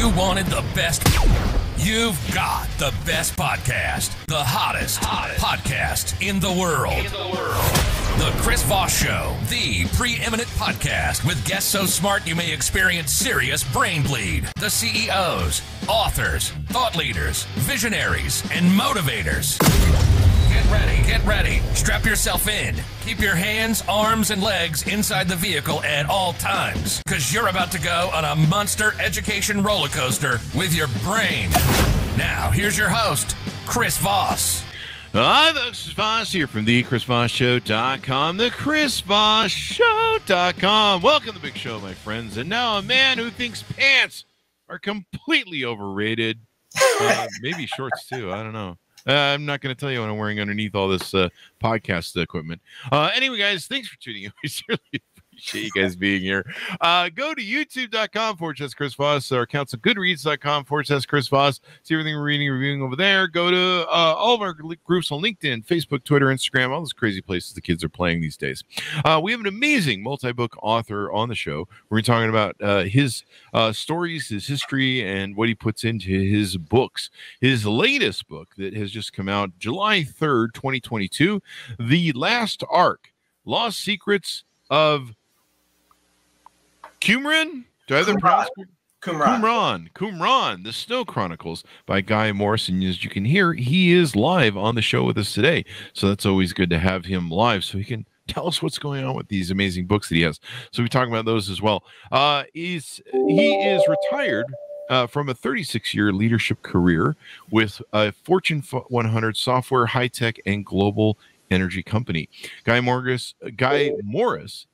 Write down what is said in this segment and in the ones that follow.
You wanted the best. You've got the best podcast. The hottest podcast in the world. The Chris Voss Show, the preeminent podcast with guests so smart you may experience serious brain bleed. The CEOs, authors, thought leaders, visionaries, and motivators. Get ready. Strap yourself in. Keep your hands, arms, and legs inside the vehicle at all times, because you're about to go on a monster education roller coaster with your brain. Now, here's your host, Chris Voss. Hi, this is Voss here from the ChrisVossShow.com, the ChrisVossShow.com. Welcome to the big show, my friends. And now a man who thinks pants are completely overrated. Maybe shorts, too. I don't know. I'm not going to tell you what I'm wearing underneath all this podcast equipment. Anyway, guys, thanks for tuning in. We certainly appreciate you guys being here. Go to youtube.com/Chris Voss. Our accounts at goodreads.com/Chris Voss. See everything we're reading and reviewing over there. Go to all of our groups on LinkedIn, Facebook, Twitter, Instagram, all those crazy places the kids are playing these days. We have an amazing multi-book author on the show. We're talking about his stories, his history, and what he puts into his books. His latest book that has just come out July 3rd, 2022, The Last Ark, Lost Secrets of Qumran? Do I have them pronounced? Qumran, The Snow Chronicles by Guy Morris. And as you can hear, he is live on the show with us today. So that's always good to have him live so he can tell us what's going on with these amazing books that he has. So we talk about those as well. He is retired from a 36-year leadership career with a Fortune 100 software, high-tech, and global energy company. Guy Morris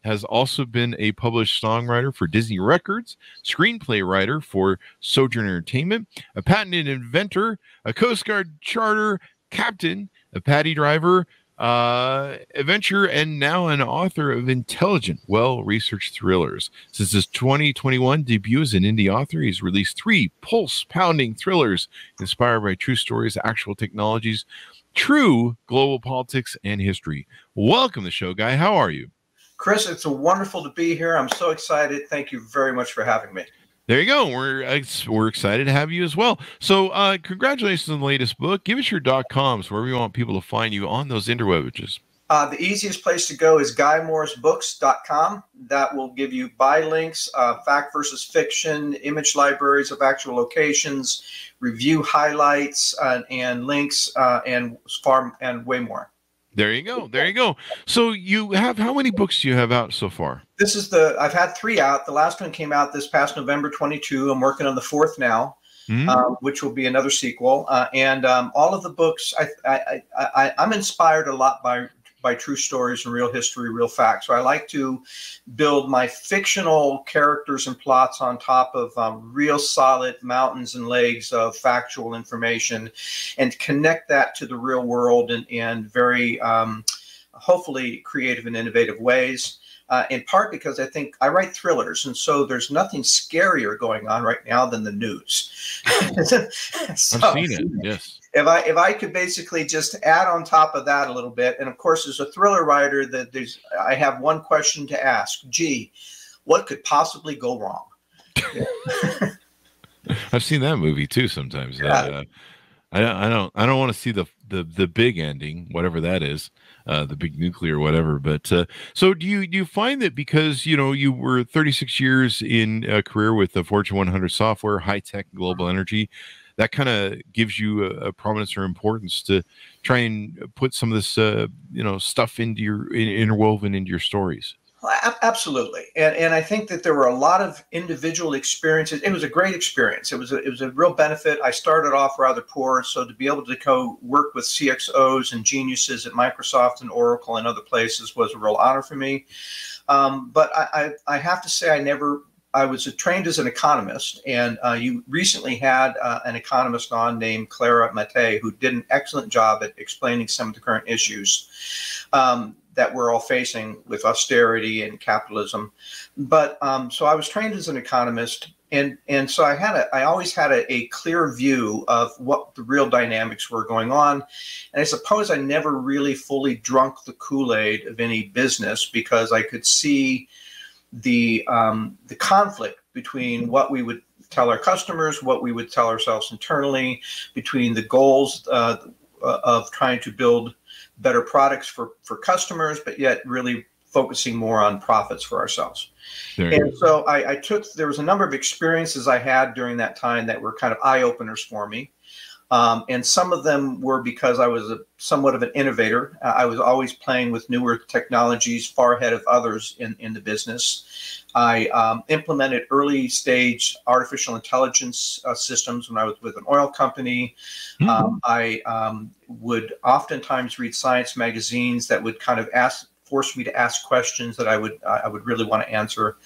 has also been a published songwriter for Disney Records, screenplay writer for Sojourn Entertainment, a patented inventor, a Coast Guard charter captain, a paddy driver, adventure, and now an author of intelligent, well-researched thrillers. Since his 2021 debut as an indie author, he's released 3 pulse-pounding thrillers inspired by true stories, actual technologies, true global politics, and history. Welcome to the show, Guy. How are you? Chris, it's wonderful to be here. I'm so excited. Thank you very much for having me. There you go. We're excited to have you as well. So congratulations on the latest book. Give us your .coms, wherever you want people to find you on those interwebs. The easiest place to go is guymorrisbooks.com. That will give you buy links, fact versus fiction, image libraries of actual locations, review highlights, and links, and way more. There you go. So you have, how many books do you have out so far? I've had 3 out. The last one came out this past November 22. I'm working on the 4th now, which will be another sequel. And all of the books, I'm inspired a lot by true stories and real history, real facts. So I like to build my fictional characters and plots on top of real solid mountains and legs of factual information, and connect that to the real world in very hopefully creative and innovative ways. In part because I think I write thrillers, and so there's nothing scarier going on right now than the news. I've seen it, yes. If I could basically just add on top of that a little bit, and of course, as a thriller writer, I have one question to ask. Gee, what could possibly go wrong? I've seen that movie too sometimes. Yeah. I don't want to see the big ending, whatever that is. The big nuclear, whatever. But so do you find that because, you were 36 years in a career with the Fortune 100 software, high tech, global energy, that kind of gives you a prominence or importance to try and put some of this, stuff into interwoven into your stories? Absolutely. And I think that there were a lot of individual experiences. It was a great experience. It was a real benefit. I started off rather poor, so to be able to go work with CXOs and geniuses at Microsoft and Oracle and other places was a real honor for me. But I have to say I was trained as an economist, and you recently had an economist on named Clara Mattei, who did an excellent job at explaining some of the current issues that we're all facing with austerity and capitalism. But so I was trained as an economist, and so I always had a clear view of what the real dynamics were going on. And I suppose I never really fully drunk the Kool-Aid of any business, because I could see the conflict between what we would tell our customers, what we would tell ourselves internally, between the goals of trying to build better products for customers, but yet really focusing more on profits for ourselves. And so there was a number of experiences I had during that time that were kind of eye-openers for me. And some of them were because I was somewhat of an innovator. I was always playing with newer technologies far ahead of others in the business. I implemented early stage artificial intelligence systems when I was with an oil company. I would oftentimes read science magazines that would kind of force me to ask questions that I would really want to answer.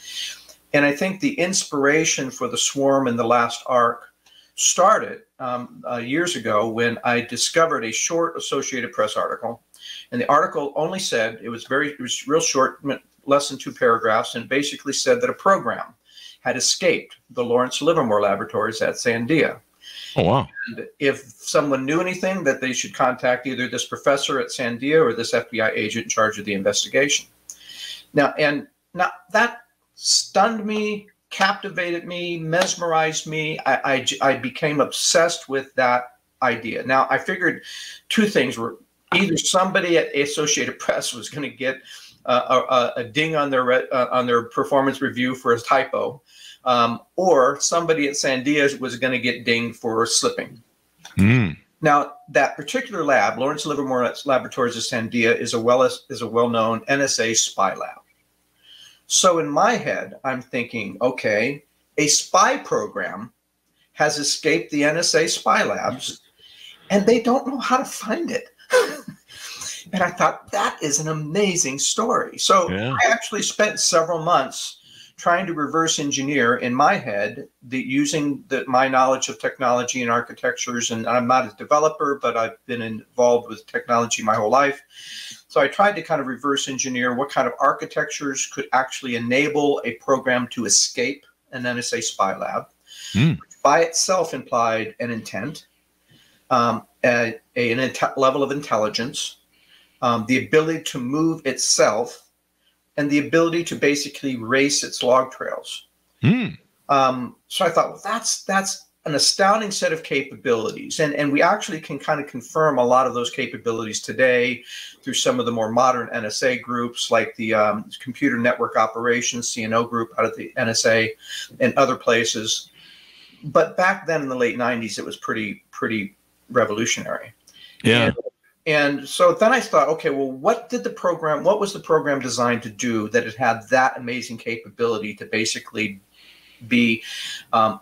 And I think the inspiration for the Swarm and the Last Ark started years ago when I discovered a short Associated Press article. And the article only said, it was real short, less than 2 paragraphs, and basically said that a program had escaped the Lawrence Livermore laboratories at Sandia. Oh, wow. And if someone knew anything, that they should contact either this professor at Sandia or this FBI agent in charge of the investigation. Now that stunned me, captivated me, mesmerized me. I became obsessed with that idea. Now, I figured 2 things were: either somebody at Associated Press was going to get a ding on their performance review for a typo, or somebody at Sandia was going to get dinged for slipping. Now, that particular lab, Lawrence Livermore Laboratories of Sandia, is a well-known NSA spy lab. So in my head, I'm thinking, okay, a spy program has escaped the NSA spy labs, and they don't know how to find it. And I thought, that is an amazing story. So I actually spent several months trying to reverse engineer in my head, using my knowledge of technology and architectures. And I'm not a developer, but I've been involved with technology my whole life. So I tried to kind of reverse engineer what kind of architectures could actually enable a program to escape an NSA spy lab, which by itself implied an intent, a level of intelligence, the ability to move itself, and the ability to basically race its log trails. So I thought, well, that's an astounding set of capabilities. And we actually can kind of confirm a lot of those capabilities today through some of the more modern NSA groups, like the Computer Network Operations, CNO group out of the NSA and other places. But back then in the late 90s, it was pretty revolutionary. Yeah. And so then I thought, okay, well, what was the program designed to do that it had that amazing capability to basically be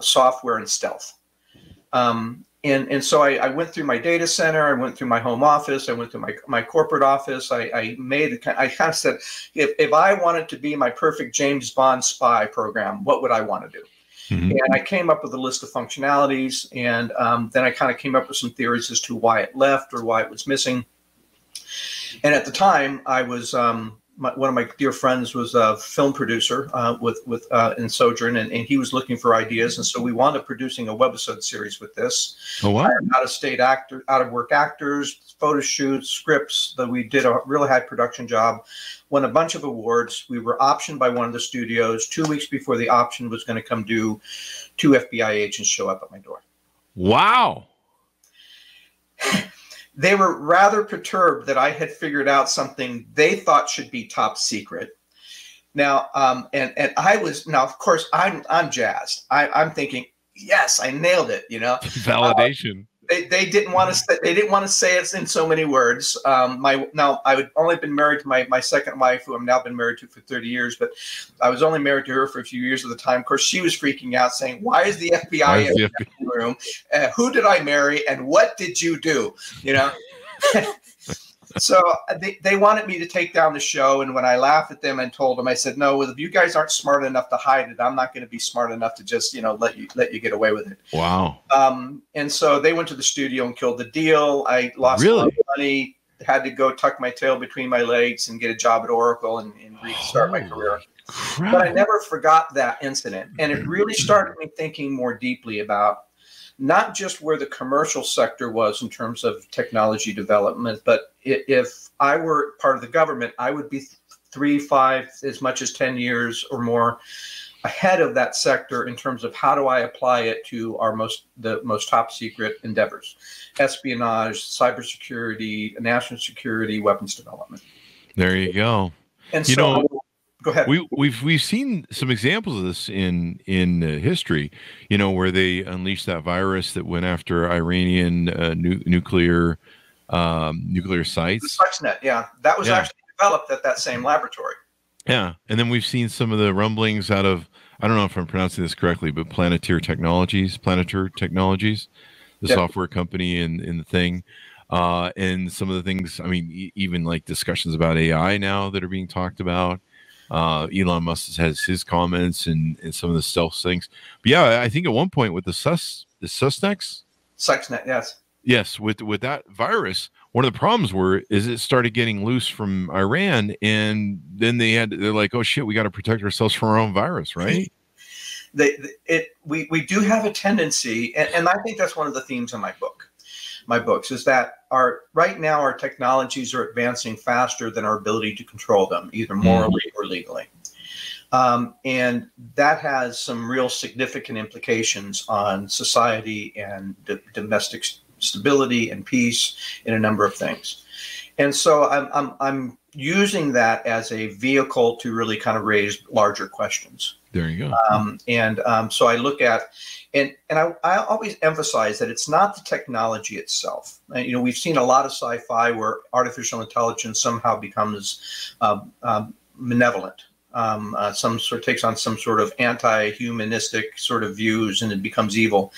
software and stealth? And so I went through my data center, I went through my home office, I went through my corporate office. I kind of said, if I wanted to be my perfect James Bond spy program, what would I want to do? And I came up with a list of functionalities, and then I kind of came up with some theories as to why it left or why it was missing. And at the time, I was one of my dear friends was a film producer in Sojourn, and he was looking for ideas, and so we wound up producing a webisode series with this. Oh, wow! Out of work actors, photo shoots, scripts. That we did a really high production job. Won a bunch of awards. We were optioned by one of the studios. 2 weeks before the option was going to come due, 2 FBI agents show up at my door. Wow. They were rather perturbed that I had figured out something they thought should be top secret. Now, and I was, now, of course, I'm jazzed. I'm thinking, yes, I nailed it. Validation. They didn't want to say it in so many words. Now I had only been married to my second wife, who I've now been married to for 30 years, but I was only married to her for a few years at the time. Of course, she was freaking out, saying, "Why is the FBI in the room? Who did I marry, and what did you do?" So they wanted me to take down the show, and when I laughed at them and told them, I said, "No, if you guys aren't smart enough to hide it, I'm not going to be smart enough to just let you get away with it." Wow. And so they went to the studio and killed the deal. I lost a lot of money, had to go tuck my tail between my legs and get a job at Oracle and restart my career. Crap. But I never forgot that incident, and it really started me thinking more deeply about not just where the commercial sector was in terms of technology development, but if I were part of the government, I would be 3, 5, as much as 10 years or more ahead of that sector in terms of how do I apply it to the most top secret endeavors: espionage, cybersecurity, national security, weapons development. There you go. And so, go ahead. We've seen some examples of this in history, where they unleashed that virus that went after Iranian nuclear sites. The Stuxnet, yeah, that was actually developed at that same laboratory. Yeah, and then we've seen some of the rumblings out of, I don't know if I'm pronouncing this correctly, but Planeteer Technologies, the software company in the thing. And some of the things, I mean, even like discussions about AI now that are being talked about. Elon Musk has his comments and some of the stealth things. But yeah, I think at one point with the Stuxnet, yes, with that virus, one of the problems is it started getting loose from Iran, and then they're like, oh shit, we got to protect ourselves from our own virus, right? We do have a tendency, and I think that's one of the themes of my books, is that right now our technologies are advancing faster than our ability to control them, either morally or legally. And that has some real significant implications on society and domestic stability and peace in a number of things. And so I'm using that as a vehicle to really kind of raise larger questions. There you go. So I look at, and I always emphasize that it's not the technology itself. We've seen a lot of sci-fi where artificial intelligence somehow becomes malevolent. Takes on some sort of anti-humanistic sort of views, and it becomes evil.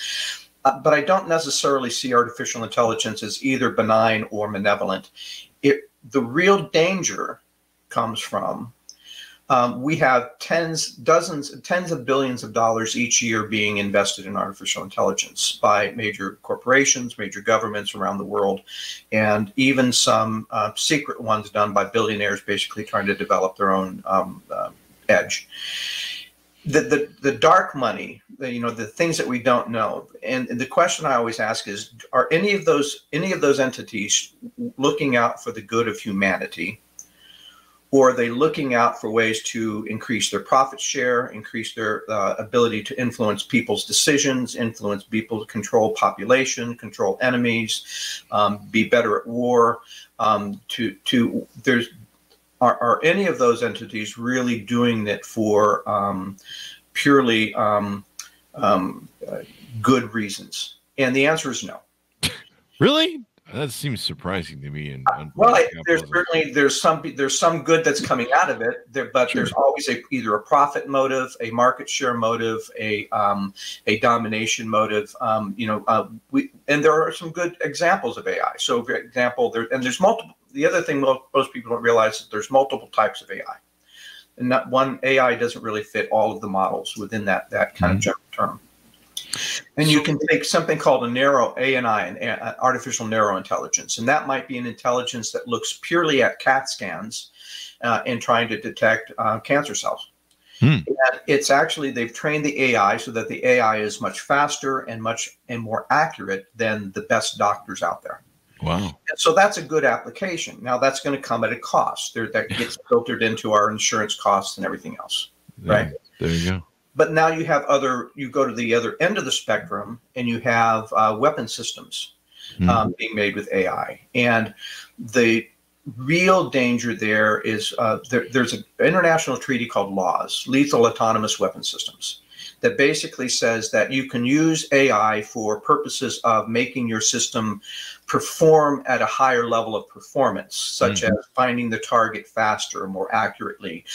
But I don't necessarily see artificial intelligence as either benign or malevolent. The real danger comes from we have tens of billions of dollars each year being invested in artificial intelligence by major corporations, major governments around the world, and even some secret ones done by billionaires basically trying to develop their own edge. The dark money, the things that we don't know, and the question I always ask is: are any of those entities looking out for the good of humanity, or are they looking out for ways to increase their profit share, increase their ability to influence people's decisions, influence people, control population, control enemies, be better at war? Are any of those entities really doing it for purely good reasons? And the answer is no. Really? That seems surprising to me. There's some good that's coming out of it, but sure, there's always either a profit motive, a market share motive, a domination motive. And there are some good examples of AI. So, for example, there's multiple. The other thing most people don't realize is that there's multiple types of AI, and not one AI doesn't really fit all of the models within that kind of general term. And you can take something called an artificial narrow intelligence, and that might be an intelligence that looks purely at CAT scans and trying to detect cancer cells. And it's actually, they've trained the AI so that the AI is much faster and more accurate than the best doctors out there. Wow. And so that's a good application. Now that's going to come at a cost. That gets filtered into our insurance costs and everything else. Right. There you go. But now you go to the other end of the spectrum, and you have weapon systems being made with AI. And the real danger there is there's an international treaty called LAWS, Lethal Autonomous Weapon Systems, that basically says that you can use AI for purposes of making your system perform at a higher level of performance, such as finding the target faster, more accurately,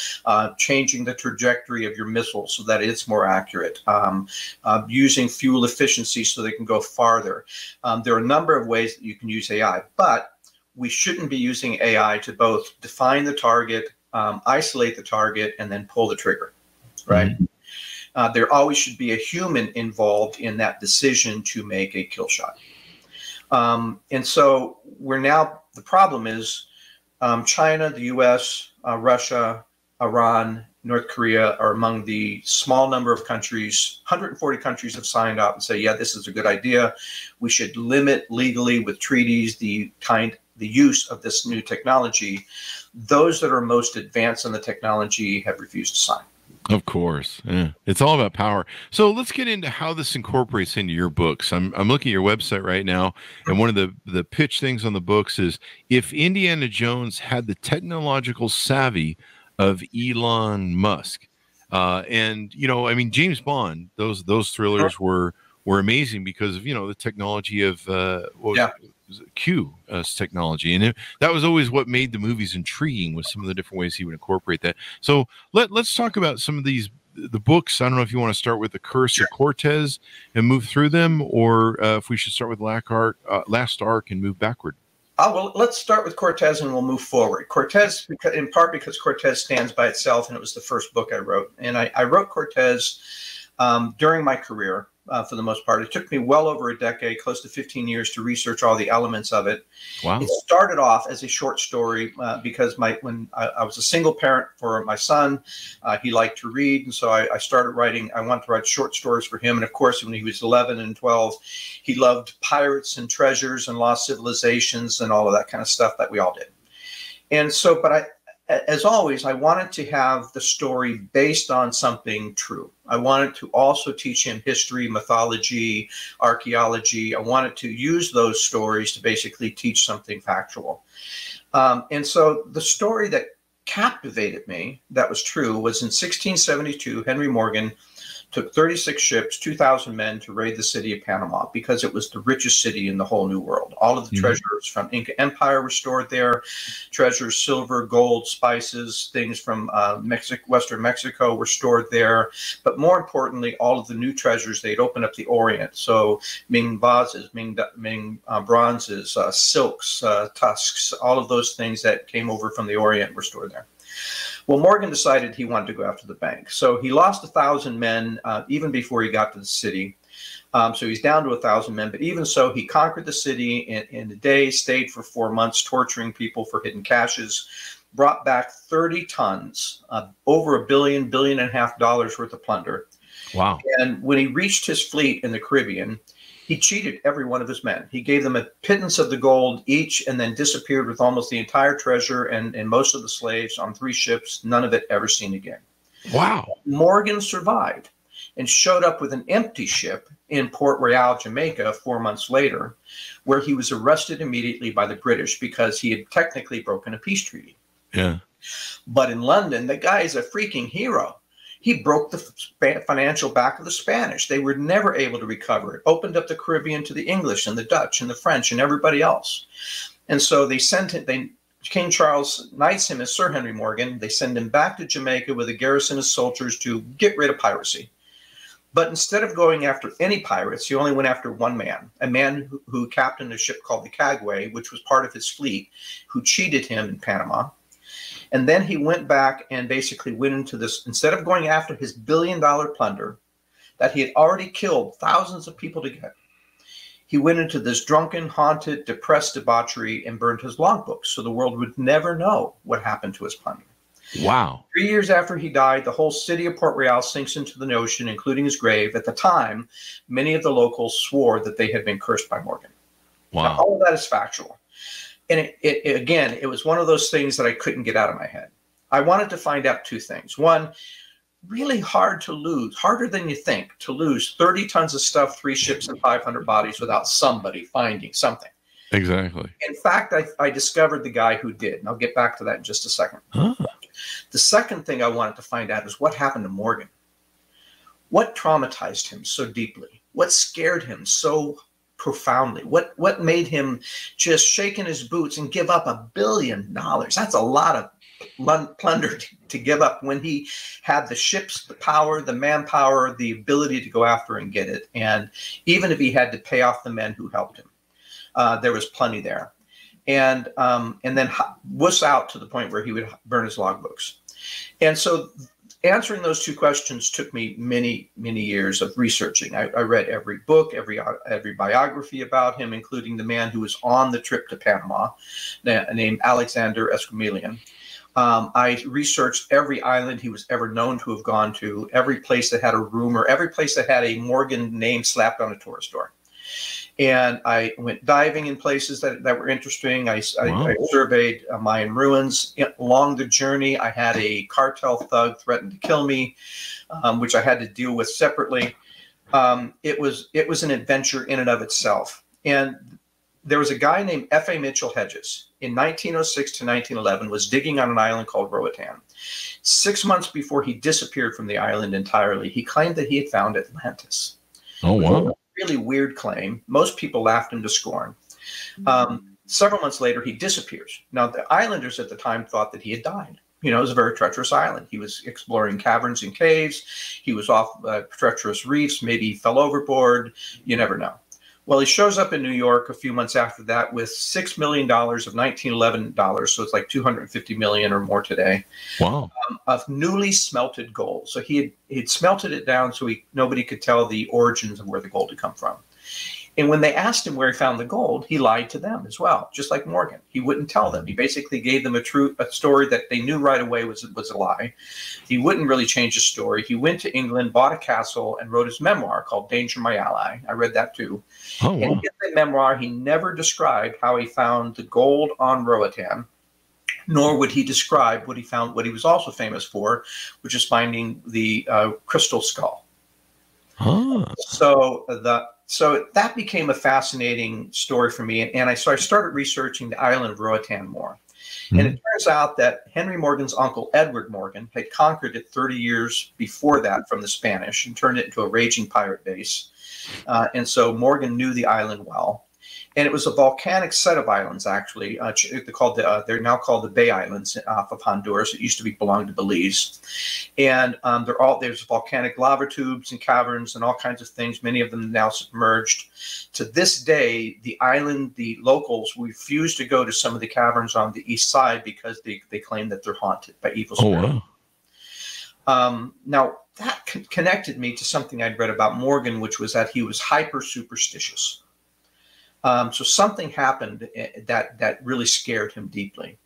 changing the trajectory of your missile so that it's more accurate, using fuel efficiency so they can go farther. There are a number of ways that you can use AI, but we shouldn't be using AI to both define the target, isolate the target, and then pull the trigger, right? There always should be a human involved in that decision to make a kill shot. And so the problem is China, the US, Russia, Iran, North Korea are among the small number of countries. 140 countries have signed up and say, yeah, this is a good idea. We should limit legally with treaties the use of this new technology. Those that are most advanced in the technology have refused to sign. Of course. Yeah. It's all about power. So let's get into how this incorporates into your books. I'm looking at your website right now, and one of the pitch things on the books is if Indiana Jones had the technological savvy of Elon Musk. And I mean, James Bond, those thrillers were amazing because of, the technology of Q technology, and that was always what made the movies intriguing, was some of the different ways he would incorporate that. So let's talk about some of the books. I don't know if you want to start with The Curse of Cortez and move through them, or if we should start with Last Ark and move backward. Well, let's start with Cortez and we'll move forward. Cortez, in part because Cortez stands by itself, and it was the first book I wrote. And I wrote Cortez during my career. For the most part, it took me well over a decade, close to 15 years, to research all the elements of it. Wow! It started off as a short story because when I was a single parent for my son, he liked to read, and so I started writing. I wanted to write short stories for him, and of course, when he was 11 and 12, he loved pirates and treasures and lost civilizations and all of that kind of stuff that we all did. And so, as always, I wanted to have the story based on something true. I wanted to also teach him history, mythology, archaeology. I wanted to use those stories to basically teach something factual. And so the story that captivated me, that was true, was in 1672, Henry Morgan took 36 ships, 2,000 men to raid the city of Panama because it was the richest city in the whole New World. All of the treasures from Inca Empire were stored there. Treasures, silver, gold, spices, things from Western Mexico were stored there. But more importantly, all of the new treasures, they'd opened up the Orient. So Ming vases, Ming bronzes, silks, tusks, all of those things that came over from the Orient were stored there. Well, Morgan decided he wanted to go after the bank. So he lost 1,000 men even before he got to the city. So he's down to 1,000 men. But even so, he conquered the city in a day, stayed for 4 months, torturing people for hidden caches, brought back 30 tons, over $1 billion and a half worth of plunder. Wow. And when he reached his fleet in the Caribbean, he cheated every one of his men. He gave them a pittance of the gold each and then disappeared with almost the entire treasure and most of the slaves on 3 ships, none of it ever seen again. Wow. Morgan survived and showed up with an empty ship in Port Royal, Jamaica, 4 months later, where he was arrested immediately by the British because he had technically broken a peace treaty. Yeah. But in London, the guy is a freaking hero. He broke the financial back of the Spanish. They were never able to recover it. Opened up the Caribbean to the English and the Dutch and the French and everybody else. And so they sent him, King Charles knights him as Sir Henry Morgan. They send him back to Jamaica with a garrison of soldiers to get rid of piracy. But instead of going after any pirates, he only went after one man, a man who captained a ship called the Caguay, which was part of his fleet, who cheated him in Panama. And then he went back and basically went into this, instead of going after his $1 billion plunder that he had already killed thousands of people to get, he went into this drunken, haunted, depressed debauchery and burned his logbooks so the world would never know what happened to his plunder. Wow. 3 years after he died, the whole city of Port Royal sinks into the ocean, including his grave. At the time, many of the locals swore that they had been cursed by Morgan. Wow. Now, all of that is factual. And it was one of those things that I couldn't get out of my head. I wanted to find out 2 things. One, really hard to lose, harder than you think, to lose 30 tons of stuff, 3 ships, and 500 bodies without somebody finding something. Exactly. In fact, I discovered the guy who did, and I'll get back to that in just a second. Huh. The second thing I wanted to find out is what happened to Morgan. What traumatized him so deeply? What scared him so profoundly? What made him just shake in his boots and give up $1 billion? That's a lot of plunder to give up when he had the ships, the power, the manpower, the ability to go after and get it. And even if he had to pay off the men who helped him, there was plenty there. And then wuss out to the point where he would burn his logbooks. And so answering those 2 questions took me many, many years of researching. I read every book, every biography about him, including the man who was on the trip to Panama, named Alexander Esquemalian. I researched every island he was ever known to have gone to, every place that had a rumor, every place that had a Morgan name slapped on a tourist door. And I went diving in places that were interesting. I surveyed Mayan ruins. Along the journey, I had a cartel thug threaten to kill me, which I had to deal with separately. It was an adventure in and of itself. And there was a guy named F.A. Mitchell Hedges in 1906 to 1911 was digging on an island called Roatan. 6 months before he disappeared from the island entirely, he claimed that he had found Atlantis. Oh, wow. Really weird claim. Most people laughed him to scorn. Several months later, he disappears. Now, the islanders at the time thought that he had died. You know, it was a very treacherous island. He was exploring caverns and caves. He was off treacherous reefs. Maybe he fell overboard. You never know. Well, he shows up in New York a few months after that with $6 million of 1911 dollars. So it's like 250 million or more today. Wow. Of newly smelted gold. So he'd smelted it down so nobody could tell the origins of where the gold had come from. And when they asked him where he found the gold, he lied to them as well, just like Morgan. He wouldn't tell them. He basically gave them a story that they knew right away was a lie. He wouldn't really change his story. He went to England, bought a castle, and wrote his memoir called Danger My Ally. I read that too. Oh, wow. And in the memoir, he never described how he found the gold on Roatan, nor would he describe what he found, what he was also famous for, which is finding the crystal skull. Huh. So that became a fascinating story for me. And I started researching the island of Roatan more. And it turns out that Henry Morgan's uncle, Edward Morgan, had conquered it 30 years before that from the Spanish and turned it into a raging pirate base. And so Morgan knew the island well. And it was a volcanic set of islands, actually. They're now called the Bay Islands off of Honduras. It used to belong to Belize. And there's volcanic lava tubes and caverns and all kinds of things, many of them now submerged. To this day, the locals refuse to go to some of the caverns on the east side because they claim that they're haunted by evil spirits. Oh, wow. Now, that connected me to something I'd read about Morgan, which was that he was hyper superstitious. So something happened that really scared him deeply.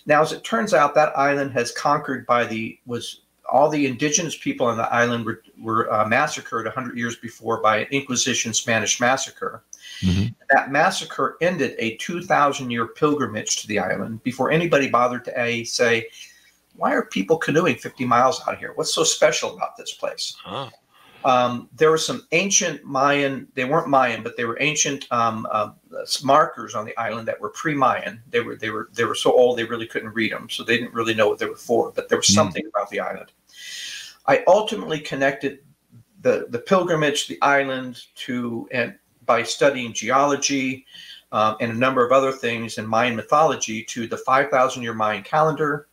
Now, as it turns out, that island has conquered all the indigenous people on the island were massacred 100 years before by an Inquisition Spanish massacre. Mm-hmm. That massacre ended a 2,000-year pilgrimage to the island before anybody bothered to say, why are people canoeing 50 miles out here? What's so special about this place? Huh. There were some ancient Mayan, they weren't Mayan, but they were ancient markers on the island that were pre-Mayan. They were so old they really couldn't read them, so they didn't really know what they were for, but there was something about the island. I ultimately connected the pilgrimage to the island by studying geology and a number of other things in Mayan mythology to the 5,000-year Mayan calendar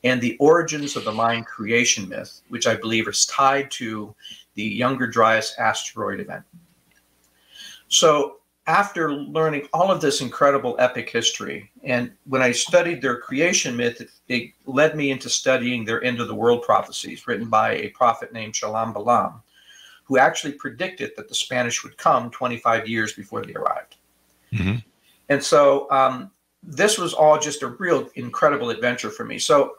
and the origins of the Mayan creation myth, which I believe is tied to the Younger Dryas asteroid event. So after learning all of this incredible epic history, and when I studied their creation myth, it led me into studying their end of the world prophecies written by a prophet named Shalam Balam, who actually predicted that the Spanish would come 25 years before they arrived. Mm-hmm. And so this was all just a real incredible adventure for me. So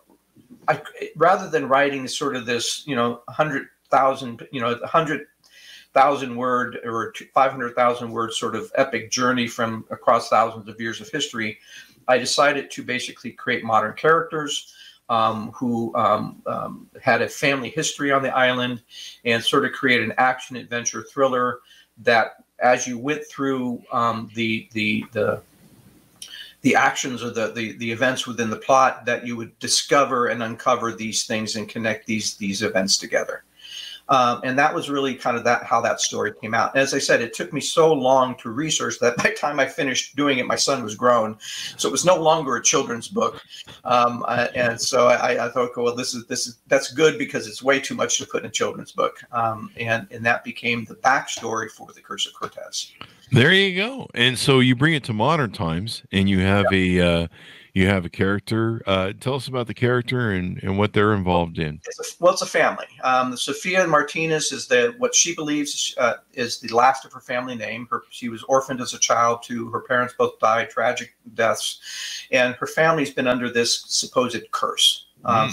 rather than writing sort of this, 100,000 word or 500,000 word sort of epic journey from across thousands of years of history, I decided to basically create modern characters who had a family history on the island and sort of create an action adventure thriller that, as you went through the actions or the events within the plot, that you would discover and uncover these things and connect these events together. And that was really kind of how that story came out. And as I said, it took me so long to research that by the time I finished doing it, my son was grown. So it was no longer a children's book. And so I thought, well, that's good because it's way too much to put in a children's book. And that became the backstory for The Curse of Cortez. There you go. And so you bring it to modern times, and you have a character. Tell us about the character and what they're involved in. It's a family. Sophia Martinez is what she believes is the last of her family name. She was orphaned as a child too. Her parents both died tragic deaths, and her family's been under this supposed curse.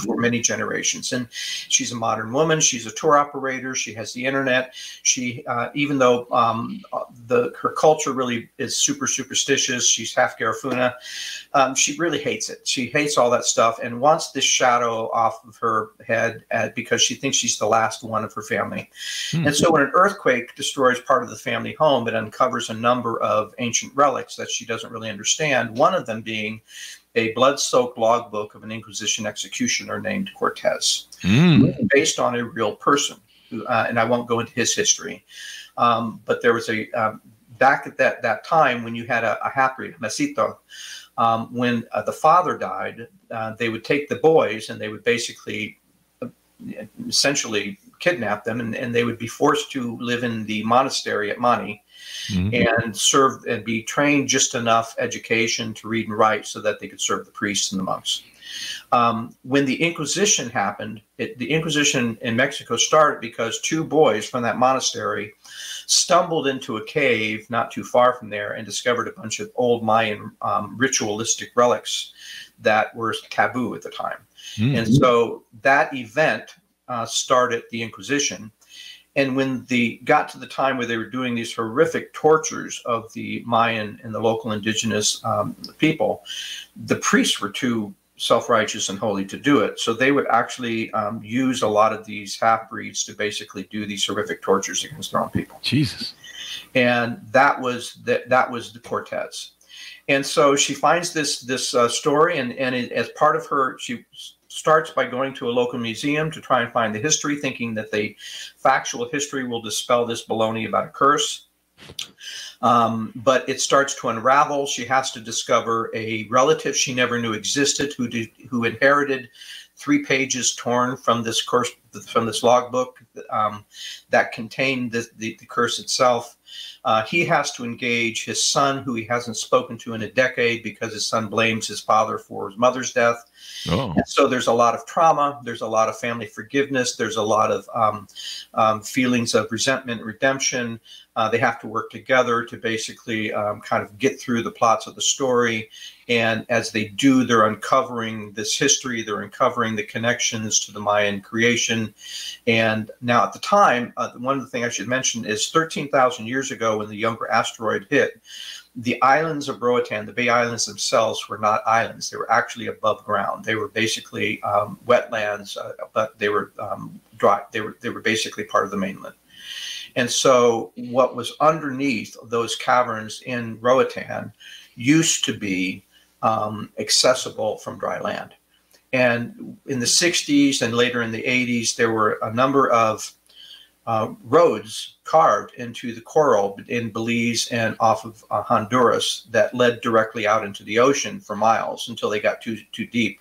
for many generations. And she's a modern woman. She's a tour operator. She has the internet. She, even though her culture really is super superstitious, she's half Garifuna, she really hates it. She hates all that stuff and wants this shadow off of her head because she thinks she's the last one of her family. And so when an earthquake destroys part of the family home, it uncovers a number of ancient relics that she doesn't really understand, one of them being a blood-soaked logbook of an Inquisition executioner named Cortez, based on a real person. And I won't go into his history, but there was back at that time when you had a half-breed, Mesito, when the father died, they would take the boys and they would basically essentially kidnap them, and they would be forced to live in the monastery at Mani and serve and be trained just enough education to read and write so that they could serve the priests and the monks. When the Inquisition happened, the Inquisition in Mexico started because two boys from that monastery stumbled into a cave not too far from there and discovered a bunch of old Mayan ritualistic relics that were taboo at the time. And so that event started the Inquisition. And when they got to the time where they were doing these horrific tortures of the Mayan and the local indigenous people, the priests were too self-righteous and holy to do it. So they would actually use a lot of these half-breeds to basically do these horrific tortures against their own people. Jesus. And that was the Cortez. And so she finds this story, and as part of her, she starts by going to a local museum to try and find the history, thinking that the factual history will dispel this baloney about a curse. But it starts to unravel. She has to discover a relative she never knew existed who inherited 3 pages torn from this logbook that contained the curse itself. He has to engage his son, who he hasn't spoken to in a decade because his son blames his father for his mother's death. And so there's a lot of trauma. There's a lot of family forgiveness. There's a lot of feelings of resentment and redemption. They have to work together to basically kind of get through the plots of the story. And as they do, they're uncovering this history. They're uncovering the connections to the Mayan creation. And now at the time, one of the things I should mention is 13,000 years ago when the Younger asteroid hit, the islands of Roatan, the Bay Islands themselves, were not islands. They were actually above ground. They were basically wetlands, but they were dry. They were basically part of the mainland. And so what was underneath those caverns in Roatan used to be accessible from dry land. And in the 60s and later in the 80s, there were a number of roads carved into the coral in Belize and off of Honduras that led directly out into the ocean for miles until they got too deep.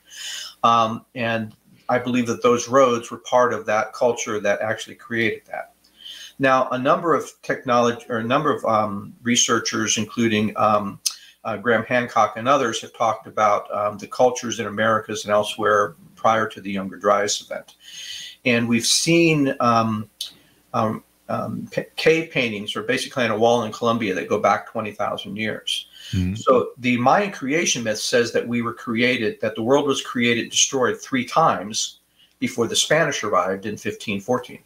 And I believe that those roads were part of that culture that actually created that. Now, a number of researchers, including Graham Hancock and others, have talked about the cultures in Americas and elsewhere prior to the Younger Dryas event. And we've seen cave paintings, or basically on a wall in Colombia, that go back 20,000 years. So the Mayan creation myth says that that the world was created, destroyed 3 times before the Spanish arrived in 1514.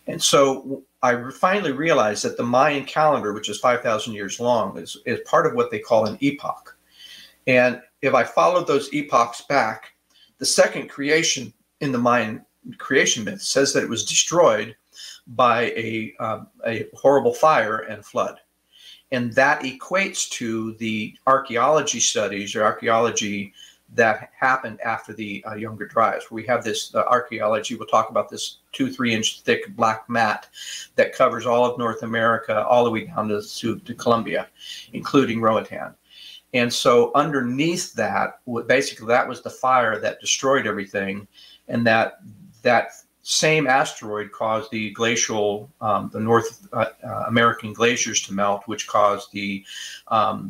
And so I finally realized that the Mayan calendar, which is 5,000 years long, is part of what they call an epoch. And if I followed those epochs back, the second creation in the Mayan creation myth says that it was destroyed by a horrible fire and flood. And that equates to the archaeology studies or archaeology that happened after the Younger Dryas. We have this archaeology, we'll talk about this 2-3 inch thick black mat that covers all of North America, all the way down to Colombia, including Roatan. And so underneath that, basically that was the fire that destroyed everything. And that same asteroid caused the glacial, the North American glaciers to melt, which caused the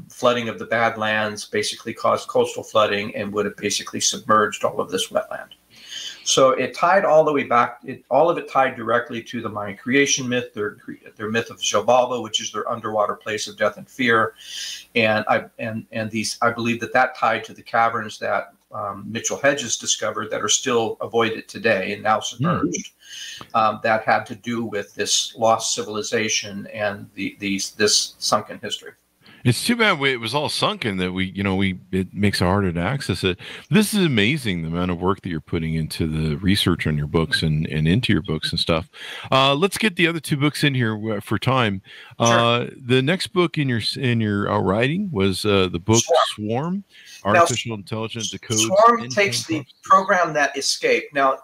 flooding of the Badlands, basically caused coastal flooding, and would have basically submerged all of this wetland. So it tied all the way back. All of it tied directly to the Mayan creation myth, their myth of Xibalba, which is their underwater place of death and fear, and I believe that tied to the caverns that Mitchell Hedges discovered that are still avoided today and now submerged, that had to do with this lost civilization and this sunken history. It's too bad it was all sunken that it makes it harder to access it. This is amazing, the amount of work that you're putting into the research on your books and into your books and stuff. Let's get the other two books in here for time. Sure. The next book in your writing was the book Swarm. Artificial Intelligence Decodes. Swarm takes the program that escaped. Now,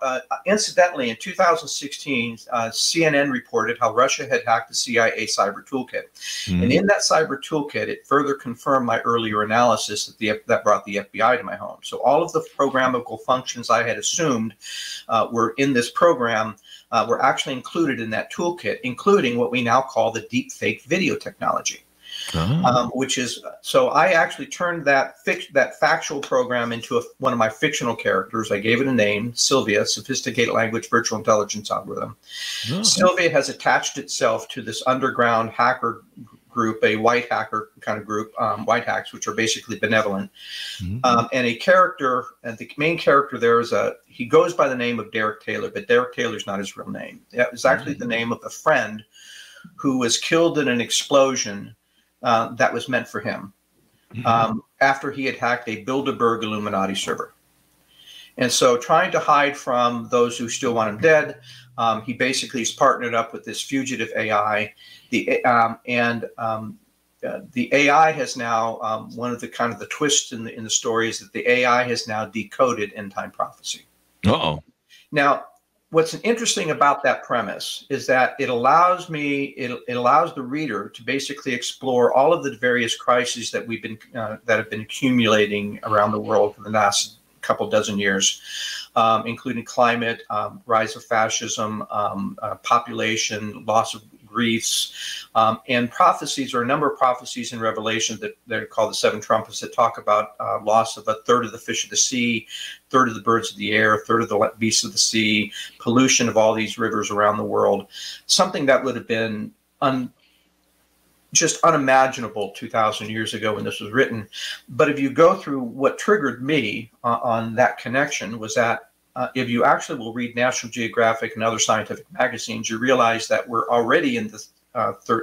incidentally, in 2016, CNN reported how Russia had hacked the CIA cyber toolkit. And in that cyber toolkit, it further confirmed my earlier analysis that brought the FBI to my home. So all of the programmable functions I had assumed were in this program were actually included in that toolkit, including what we now call the deepfake video technology. Which is, so I actually turned that factual program into one of my fictional characters. I gave it a name, Sylvia, Sophisticated Language Virtual Intelligence Algorithm. Sylvia has attached itself to this underground hacker group, a white hacker kind of group, white hacks, which are basically benevolent. And a character, and the main character there is he goes by the name of Derek Taylor, but Derek Taylor's not his real name. It was actually the name of a friend who was killed in an explosion that was meant for him after he had hacked a Bilderberg Illuminati server. And so, trying to hide from those who still want him dead, he basically has partnered up with this fugitive AI. The AI has now, one of the twists in the story is that the AI has now decoded end time prophecy. Now, what's interesting about that premise is that it allows the reader to basically explore all of the various crises that that have been accumulating around the world for the last couple dozen years, including climate, rise of fascism, population, loss of griefs, and prophecies, or a number of prophecies in Revelation that they're called the seven trumpets, that talk about loss of a third of the fish of the sea, third of the birds of the air, third of the beasts of the sea, pollution of all these rivers around the world, something that would have been just unimaginable 2,000 years ago when this was written. But if you go through, what triggered me on that connection was that if you actually will read National Geographic and other scientific magazines, you realize that we're already in the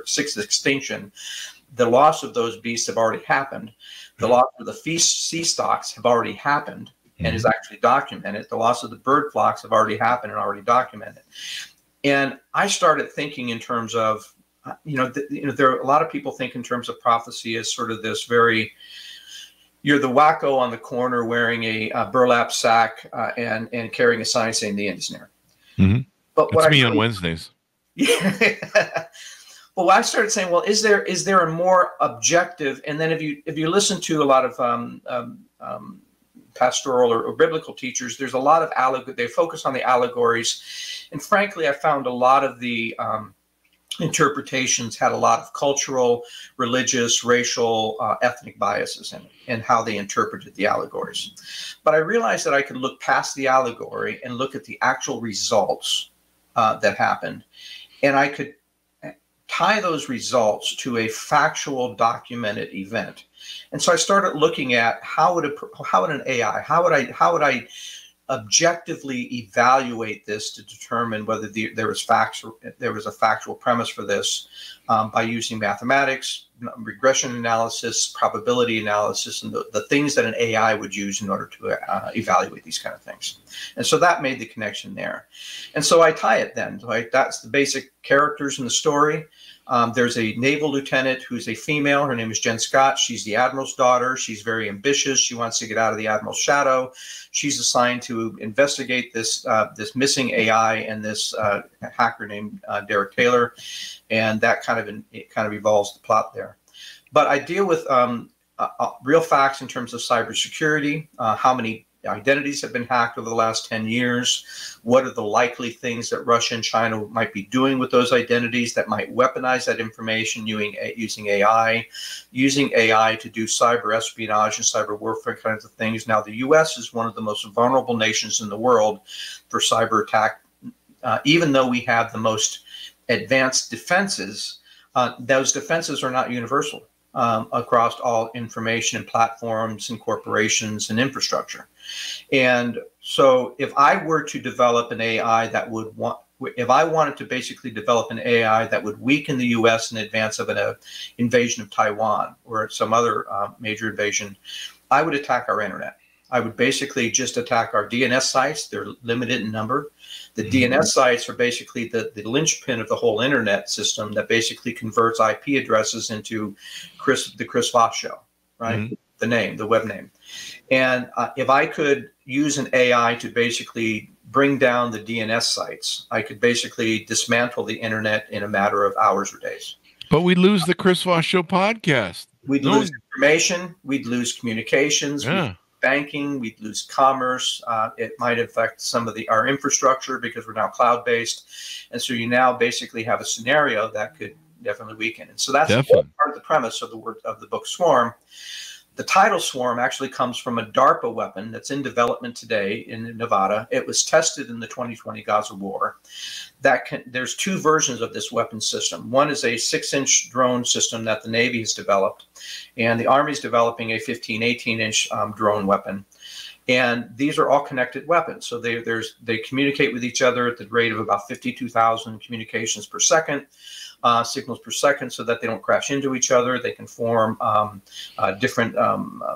sixth extinction. The loss of those beasts have already happened. The loss of the sea stocks have already happened and is actually documented. The loss of the bird flocks have already happened and already documented. And I started thinking in terms of, there are a lot of people think in terms of prophecy as sort of this very, you're the wacko on the corner wearing a burlap sack and carrying a sign saying the end is near. But that's me on Wednesdays. Yeah. Well, I started saying, well, is there a more objective? And then if you listen to a lot of pastoral or biblical teachers, there's a lot of they focus on the allegories, and frankly, I found a lot of the interpretations had a lot of cultural, religious, racial, ethnic biases in it, and how they interpreted the allegories. But I realized that I could look past the allegory and look at the actual results that happened, and I could tie those results to a factual, documented event. And so I started looking at how would an AI, how would I objectively evaluate this to determine whether there was a factual premise for this, by using mathematics, regression analysis, probability analysis, and the things that an AI would use in order to evaluate these kind of things. And so that made the connection there. And so I tie it then, right? That's the basic characters in the story. There's a naval lieutenant who's a female. Her name is Jen Scott. She's the admiral's daughter. She's very ambitious. She wants to get out of the admiral's shadow. She's assigned to investigate this missing AI and this hacker named Derek Taylor, and that kind of evolves the plot there. But I deal with real facts in terms of cybersecurity. How many identities have been hacked over the last 10 years? What are the likely things that Russia and China might be doing with those identities that might weaponize that information using AI to do cyber espionage and cyber warfare kinds of things? Now, the U.S. is one of the most vulnerable nations in the world for cyber attack. Even though we have the most advanced defenses, those defenses are not universal. across all information and platforms and corporations and infrastructure. And so if I were to develop an AI that would if I wanted to basically develop an AI that would weaken the U.S. in advance of an invasion of Taiwan or some other major invasion, I would attack our internet. I would basically just attack our DNS sites. They're limited in number. The DNS sites are basically the linchpin of the whole internet system that basically converts IP addresses into the Chris Voss Show, right? The name, the web name. And if I could use an AI to basically bring down the DNS sites, I could basically dismantle the internet in a matter of hours or days. But we'd lose the Chris Voss Show podcast. We'd lose information. We'd lose communications. Yeah. Banking, we'd lose commerce. It might affect some of our infrastructure because we're now cloud-based. And so you now basically have a scenario that could definitely weaken. And so that's part of the premise of the book Swarm. The title Swarm actually comes from a DARPA weapon that's in development today in Nevada. It was tested in the 2020 Gaza war. There's two versions of this weapon system. One is a 6-inch drone system that the Navy has developed, and the Army is developing a 18-inch drone weapon. And these are all connected weapons. So they communicate with each other at the rate of about 52,000 communications per second. Signals per second, so that they don't crash into each other. They can form different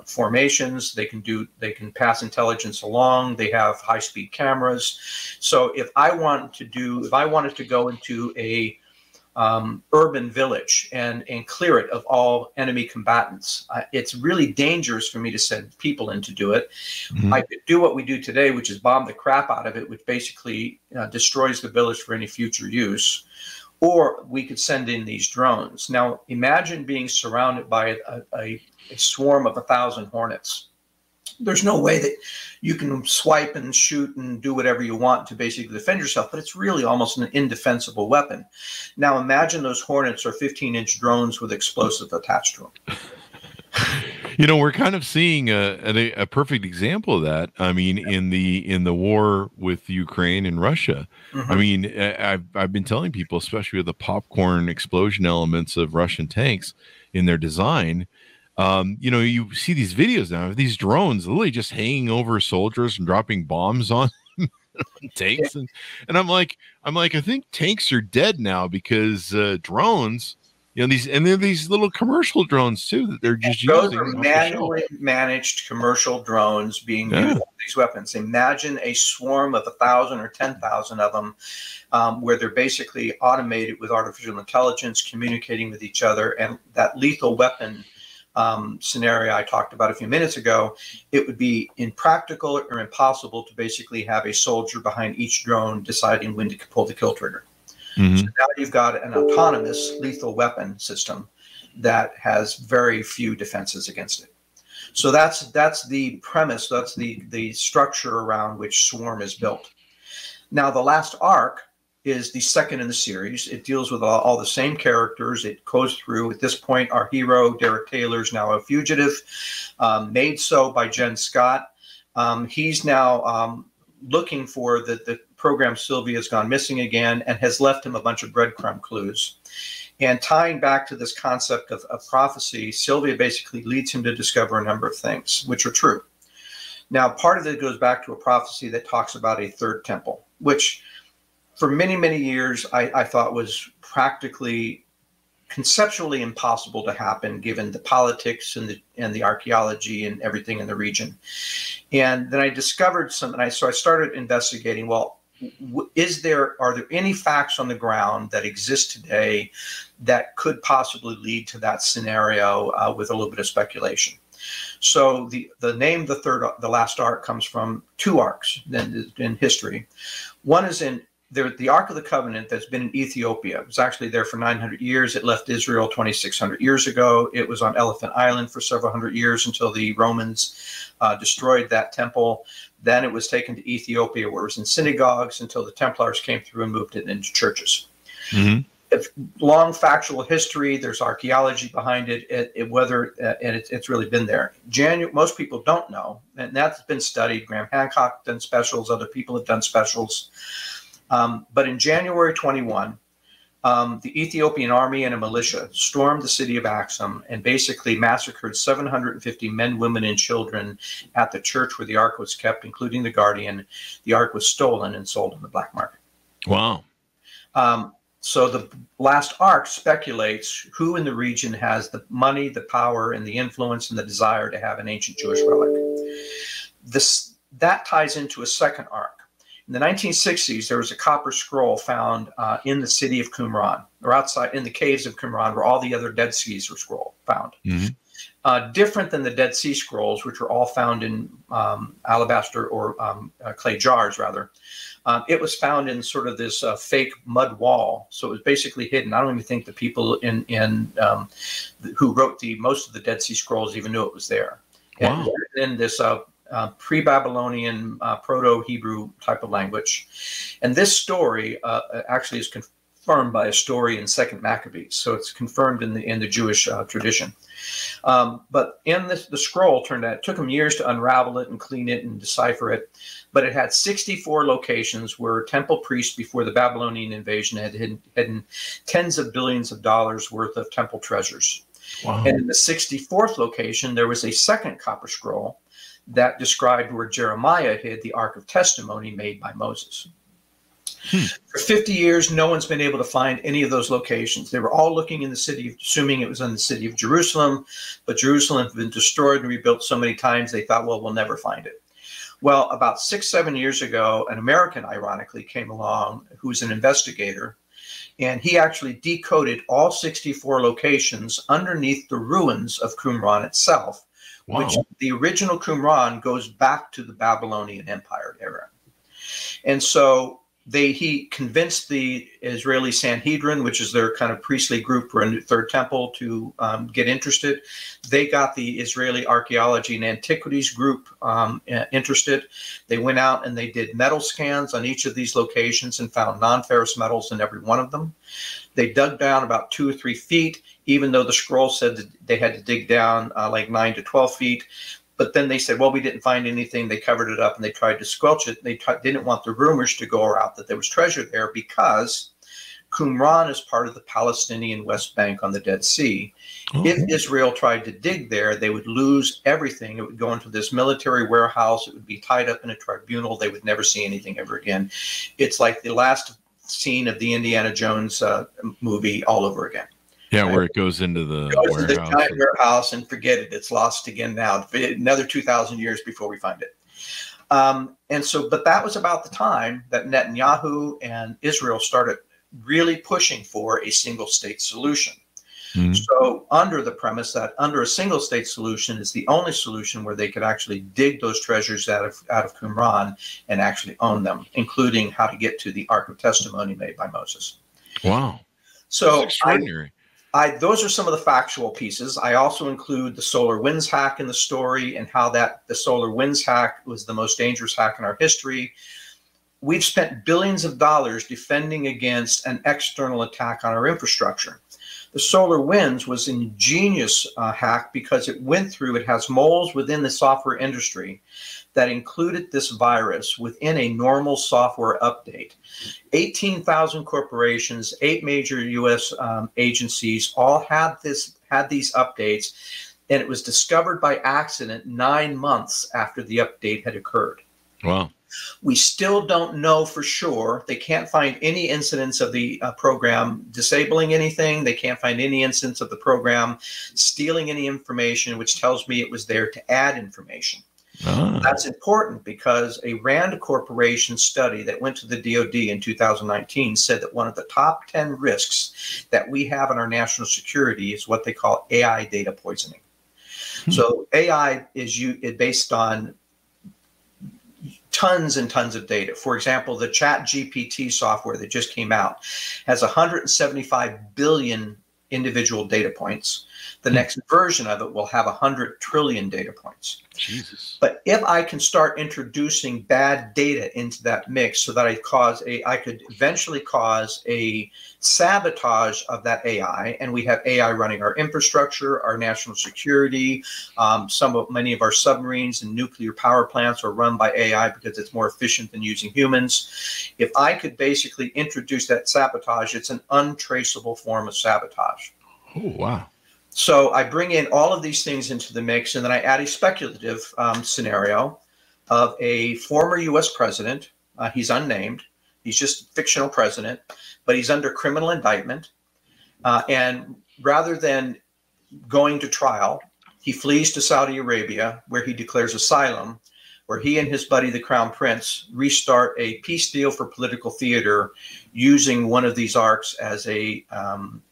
formations. They can pass intelligence along. They have high-speed cameras. So if I wanted to go into a urban village and clear it of all enemy combatants, it's really dangerous for me to send people in to do it. I could do what we do today, which is bomb the crap out of it, which basically destroys the village for any future use. Or we could send in these drones. Now, imagine being surrounded by a swarm of 1,000 hornets. There's no way that you can swipe and shoot and do whatever you want to basically defend yourself, but it's really almost an indefensible weapon. Now, imagine those hornets are 15-inch drones with explosives attached to them. You know, we're kind of seeing a perfect example of that. I mean, in the war with Ukraine and Russia. I mean, I've been telling people, especially with the popcorn explosion elements of Russian tanks in their design. You know, you see these videos now of these drones literally just hanging over soldiers and dropping bombs on tanks, and I'm like, I think tanks are dead now because drones. You know, there are these little commercial drones too that they're just using. Those are manually managed commercial drones being used with these weapons. Imagine a swarm of 1,000 or 10,000 of them, where they're basically automated with artificial intelligence, communicating with each other, and that lethal weapon scenario I talked about a few minutes ago. It would be impractical or impossible to basically have a soldier behind each drone deciding when to pull the kill trigger. So now you've got an autonomous lethal weapon system that has very few defenses against it. So that's the premise. That's the structure around which Swarm is built. Now, the last arc is the second in the series. It deals with all the same characters. It goes through, at this point, our hero, Derek Taylor, is now a fugitive, made so by Jen Scott. He's now looking for the program Sylvia has gone missing again, and has left him a bunch of breadcrumb clues. And tying back to this concept of prophecy, Sylvia basically leads him to discover a number of things, which are true. Now, part of it goes back to a prophecy that talks about a third temple, which for many, many years I thought was practically conceptually impossible to happen given the politics and the archaeology and everything in the region. And then I discovered something. So I started investigating, well, are there any facts on the ground that exist today that could possibly lead to that scenario with a little bit of speculation? So the name the last arc comes from two arcs in history. One is the Ark of the Covenant that's been in Ethiopia. It was actually there for 900 years. It left Israel 2,600 years ago. It was on Elephant Island for several hundred years until the Romans destroyed that temple. Then it was taken to Ethiopia, where it was in synagogues until the Templars came through and moved it into churches. Long factual history. There's archaeology behind it. It's really been there. Most people don't know, and that's been studied. Graham Hancock done specials. Other people have done specials. But in January 21, The Ethiopian army and a militia stormed the city of Axum and basically massacred 750 men, women, and children at the church where the Ark was kept, including the Guardian. The Ark was stolen and sold on the black market. Wow. So the last Ark speculates who in the region has the money, the power, and the influence and the desire to have an ancient Jewish relic. That ties into a second Ark. In the 1960s, there was a copper scroll found in the city of Qumran, or outside in the caves of Qumran, where all the other Dead Seas were found. Mm-hmm. Different than the Dead Sea Scrolls, which were all found in alabaster or clay jars, rather. It was found in sort of this fake mud wall, so it was basically hidden. I don't even think the people who wrote most of the Dead Sea Scrolls even knew it was there. Wow. And in this pre-Babylonian Proto-Hebrew type of language. And this story actually is confirmed by a story in Second Maccabees. So it's confirmed in the Jewish tradition. But in the scroll, turned out, it took them years to unravel it and clean it and decipher it. But it had 64 locations where temple priests before the Babylonian invasion had hidden tens of billions of dollars worth of temple treasures. Wow. And in the 64th location, there was a second copper scroll that described where Jeremiah hid the Ark of Testimony made by Moses. For 50 years, no one's been able to find any of those locations. They were all looking in the city, assuming it was in the city of Jerusalem, but Jerusalem had been destroyed and rebuilt so many times, they thought, well, we'll never find it. Well, about 6-7 years ago, an American, ironically, came along who was an investigator, and he actually decoded all 64 locations underneath the ruins of Qumran itself. Wow. Which the original Qumran goes back to the Babylonian Empire era. And so he convinced the Israeli Sanhedrin, which is their kind of priestly group for a third temple, to get interested. They got the Israeli Archaeology and Antiquities group interested. They went out and they did metal scans on each of these locations and found non-ferrous metals in every one of them. They dug down about 2 or 3 feet, even though the scroll said that they had to dig down like 9 to 12 feet. But then they said, well, we didn't find anything. They covered it up and they tried to squelch it. They didn't want the rumors to go out that there was treasure there because Qumran is part of the Palestinian West Bank on the Dead Sea. Okay. If Israel tried to dig there, they would lose everything. It would go into this military warehouse. It would be tied up in a tribunal. They would never see anything ever again. It's like the last scene of the Indiana Jones movie all over again. Yeah, where it goes into the warehouse and forget it. It's lost again now. Another 2,000 years before we find it. But that was about the time that Netanyahu and Israel started really pushing for a single state solution. Mm-hmm. So under the premise that under a single state solution is the only solution where they could actually dig those treasures out of Qumran and actually own them, including how to get to the Ark of Testimony made by Moses. Wow. So that's extraordinary. Those are some of the factual pieces. I also include the solar winds hack in the story and how the solar winds hack was the most dangerous hack in our history. We've spent billions of dollars defending against an external attack on our infrastructure. The solar winds was an ingenious hack because it has moles within the software industry that included this virus within a normal software update. 18,000 corporations, 8 major U.S. agencies all had these updates, and it was discovered by accident 9 months after the update had occurred. Wow. We still don't know for sure. They can't find any incidents of the program disabling anything. They can't find any incidents of the program stealing any information, which tells me it was there to add information. Ah. That's important because a RAND Corporation study that went to the DoD in 2019 said that one of the top 10 risks that we have in our national security is what they call AI data poisoning. So AI is based on tons and tons of data. For example, the ChatGPT software that just came out has 175 billion individual data points. The next version of it will have 100 trillion data points. Jesus. But if I can start introducing bad data into that mix so that I could eventually cause a sabotage of that AI, and we have AI running our infrastructure, our national security. Many of our submarines and nuclear power plants are run by AI because it's more efficient than using humans. If I could basically introduce that sabotage, it's an untraceable form of sabotage. Oh, wow. So I bring in all of these things into the mix, and then I add a speculative scenario of a former U.S. president. He's unnamed. He's just a fictional president, but he's under criminal indictment. And rather than going to trial, he flees to Saudi Arabia, where he declares asylum, where he and his buddy, the Crown Prince, restart a peace deal for political theater using one of these arcs as a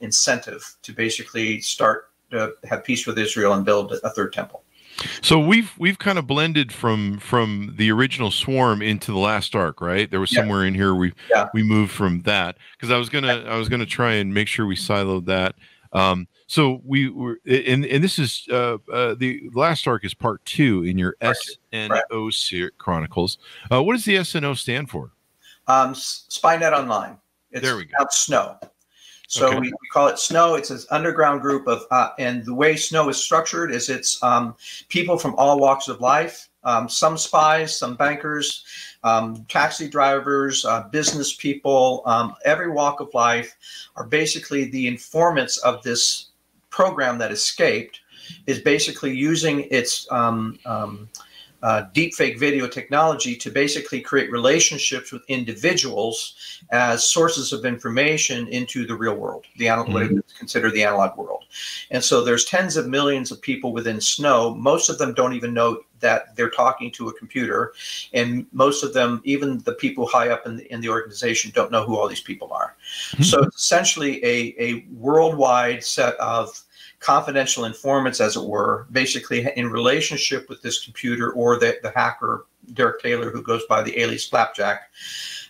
incentive to basically start to have peace with Israel and build a third temple. So we've kind of blended from the original Swarm into the last arc, right? There was somewhere in here we moved from that, because I was gonna try and make sure we siloed that. So we were, and this is the last arc is part 2 in your SNO Chronicles. What does the SNO stand for? SpyNet Online. There we go. About SNO. So we call it SNO. It's an underground group of, and the way SNO is structured is it's people from all walks of life, some spies, some bankers, taxi drivers, business people, every walk of life are basically the informants of this program that escaped, is basically using its deepfake video technology to basically create relationships with individuals as sources of information into the real world, what is considered the analog world. And so there's tens of millions of people within SNO. Most of them don't even know that they're talking to a computer. And most of them, even the people high up in the organization, don't know who all these people are. So it's essentially a worldwide set of confidential informants, as it were, basically in relationship with this computer or the hacker, Derek Taylor, who goes by the alias Flapjack.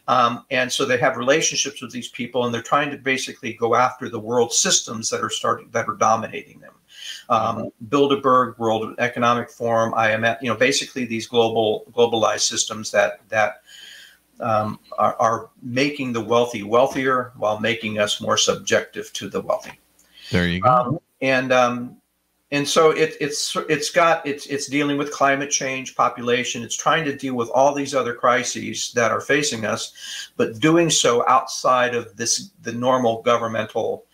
And so they have relationships with these people, and they're trying to basically go after the world systems that are dominating them. Bilderberg, World Economic Forum, IMF, basically these globalized systems that are making the wealthy wealthier while making us more subjective to the wealthy. There you go. And so it's dealing with climate change, population. It's trying to deal with all these other crises that are facing us, but doing so outside of the normal governmental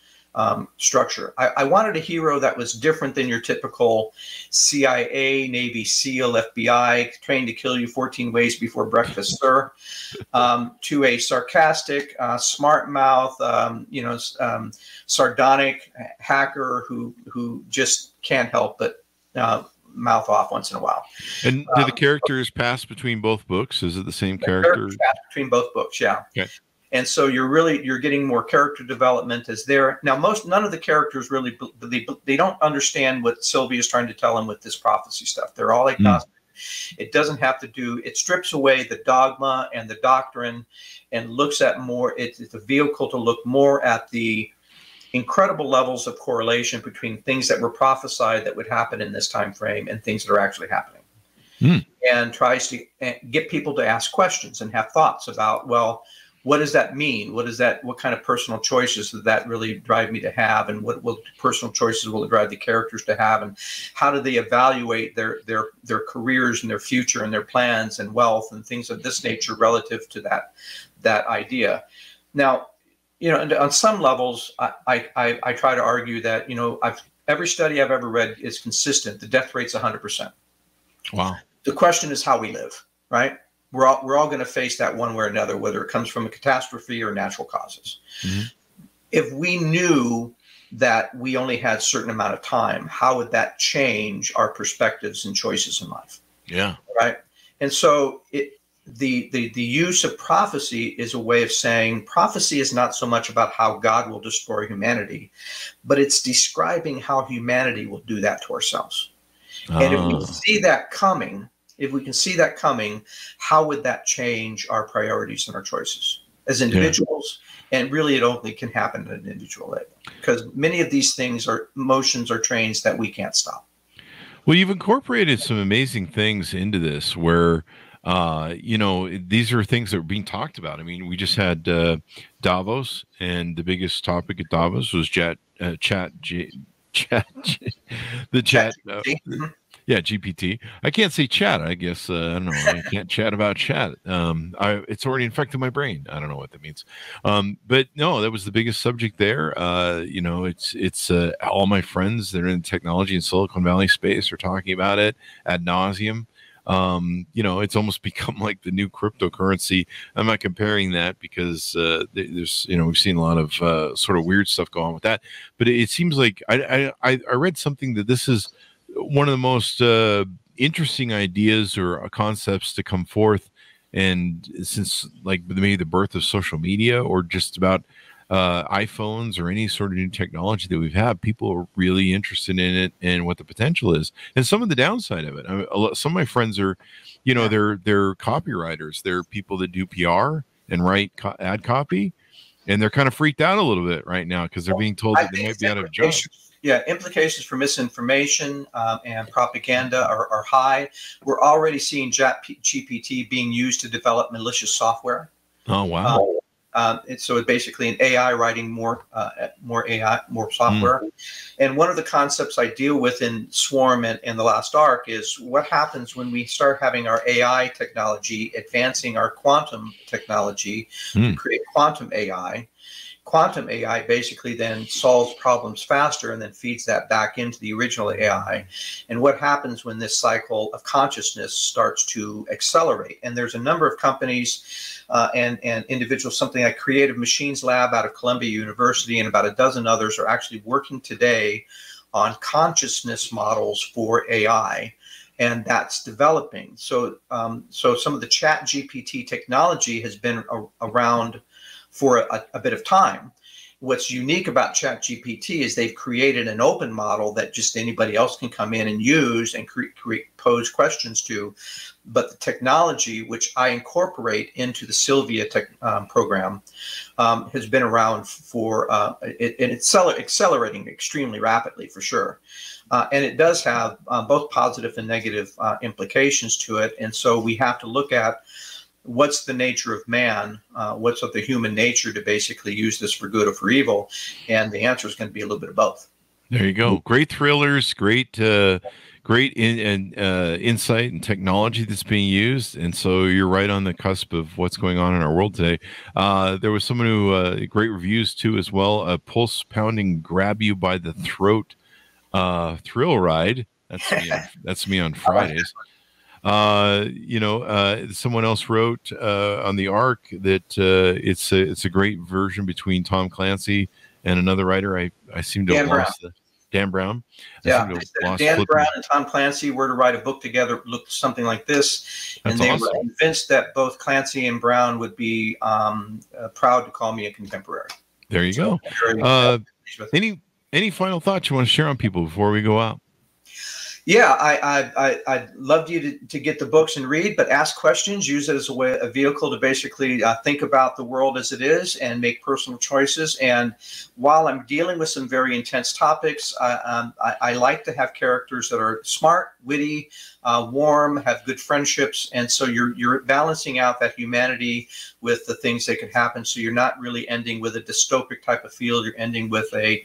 structure. I wanted a hero that was different than your typical CIA, Navy SEAL, FBI, trained to kill you 14 ways before breakfast, sir, to a sarcastic, smart mouth, sardonic hacker who just can't help but mouth off once in a while. And do the characters pass between both books? Is it the same character? Pass between both books, yeah. Okay. And so you're getting more character development as there. Now, none of the characters really, they don't understand what Sylvia is trying to tell them with this prophecy stuff. They're all agnostic. It doesn't have to do, it strips away the dogma and the doctrine and looks at more, it's a vehicle to look more at the incredible levels of correlation between things that were prophesied that would happen in this time frame and things that are actually happening. And tries to get people to ask questions and have thoughts about, well, what does that mean? What kind of personal choices does that really drive me to have? And what personal choices will it drive the characters to have? And how do they evaluate their careers and their future and their plans and wealth and things of this nature relative to that idea? Now, on some levels, I try to argue that, every study I've ever read is consistent. The death rate's 100%. Wow. The question is how we live, right? We're all going to face that one way or another, whether it comes from a catastrophe or natural causes. If we knew that we only had a certain amount of time, how would that change our perspectives and choices in life? Yeah. Right. And so the use of prophecy is a way of saying prophecy is not so much about how God will destroy humanity, but it's describing how humanity will do that to ourselves. And if we see that coming, how would that change our priorities and our choices as individuals? Yeah. And really, it only can happen at an individual level, because many of these things are motions or trains that we can't stop. Well, you've incorporated some amazing things into this where These are things that are being talked about. I mean, we just had Davos, and the biggest topic at Davos was the chat. Yeah, GPT. I can't say chat. I guess I don't know. I can't chat about chat. It's already infected my brain. I don't know what that means. But no, that was the biggest subject there. It's all my friends that are in technology in Silicon Valley space are talking about it ad nauseum. It's almost become like the new cryptocurrency. I'm not comparing that because there's, we've seen a lot of sort of weird stuff go on with that. But it seems like I read something that this is one of the most interesting ideas or concepts to come forth, and since like maybe the birth of social media or just about iPhones or any sort of new technology that we've had, people are really interested in it and what the potential is and some of the downside of it. Some of my friends are, they're copywriters. They're people that do PR and write ad copy, and they're kind of freaked out a little bit right now because they're being told that they might be out of job. Yeah, implications for misinformation and propaganda are high. We're already seeing GPT being used to develop malicious software. Oh, wow. So it's basically an AI writing more software. And one of the concepts I deal with in Swarm and The Last Ark is what happens when we start having our AI technology advancing our quantum technology to create quantum AI. Quantum AI basically then solves problems faster and then feeds that back into the original AI. And what happens when this cycle of consciousness starts to accelerate? And there's a number of companies and individuals, something like Creative Machines Lab out of Columbia University and about a dozen others are actually working today on consciousness models for AI. And that's developing. So some of the chat GPT technology has been around for a bit of time. What's unique about ChatGPT is they've created an open model that just anybody else can come in and use and pose questions to. But the technology, which I incorporate into the Sylvia program, has been around for, it's accelerating extremely rapidly for sure. And it does have both positive and negative implications to it. And so we have to look at what's the nature of man, what's of the human nature to basically use this for good or for evil? And the answer is going to be a little bit of both. There you go. Great thrillers, great insight and technology that's being used. And so you're right on the cusp of what's going on in our world today. There was someone who, great reviews too, as well. A pulse pounding, grab you by the throat thrill ride. That's me on Fridays. Someone else wrote on the Ark that it's a great version between Tom Clancy and another writer. I seem to have lost Dan Brown. Yeah, Dan Brown and Tom Clancy were to write a book together, looked something like this, and they were convinced that both Clancy and Brown would be proud to call me a contemporary. There you go. Any final thoughts you want to share on people before we go out? Yeah, I'd love you to get the books and read, but ask questions, use it as a vehicle to basically think about the world as it is and make personal choices. And while I'm dealing with some very intense topics, I like to have characters that are smart, witty, warm, have good friendships. And so you're balancing out that humanity with the things that could happen. So you're not really ending with a dystopic type of feel. You're ending with a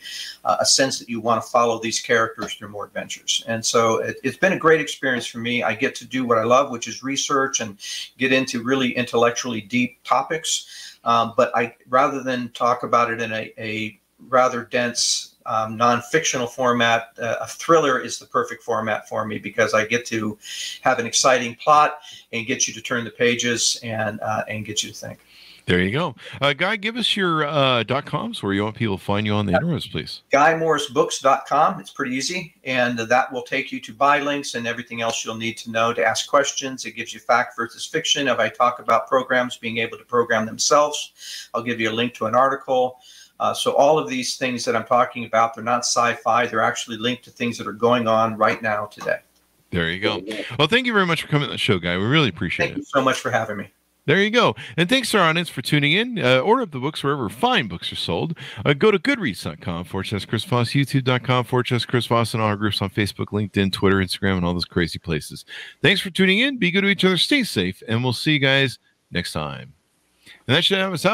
sense that you want to follow these characters through more adventures. And so it's been a great experience for me. I get to do what I love, which is research and get into really intellectually deep topics. But rather than talk about it in a rather dense non-fictional format, a thriller is the perfect format for me because I get to have an exciting plot and get you to turn the pages and get you to think. There you go. Guy, give us your .coms where you want people to find you on the interwebs, please. GuyMorrisBooks.com. It's pretty easy. And that will take you to buy links and everything else you'll need to know to ask questions. It gives you fact versus fiction. If I talk about programs being able to program themselves, I'll give you a link to an article. So all of these things that I'm talking about, they're not sci-fi. They're actually linked to things that are going on right now today. There you go. Well, thank you very much for coming on the show, Guy. We really appreciate it. Thank you so much for having me. There you go. And thanks to our audience for tuning in. Order up the books wherever fine books are sold. Go to goodreads.com/Chris Voss, youtube.com/Chris Voss, and all our groups on Facebook, LinkedIn, Twitter, Instagram, and all those crazy places. Thanks for tuning in. Be good to each other. Stay safe. And we'll see you guys next time. And that should have us out.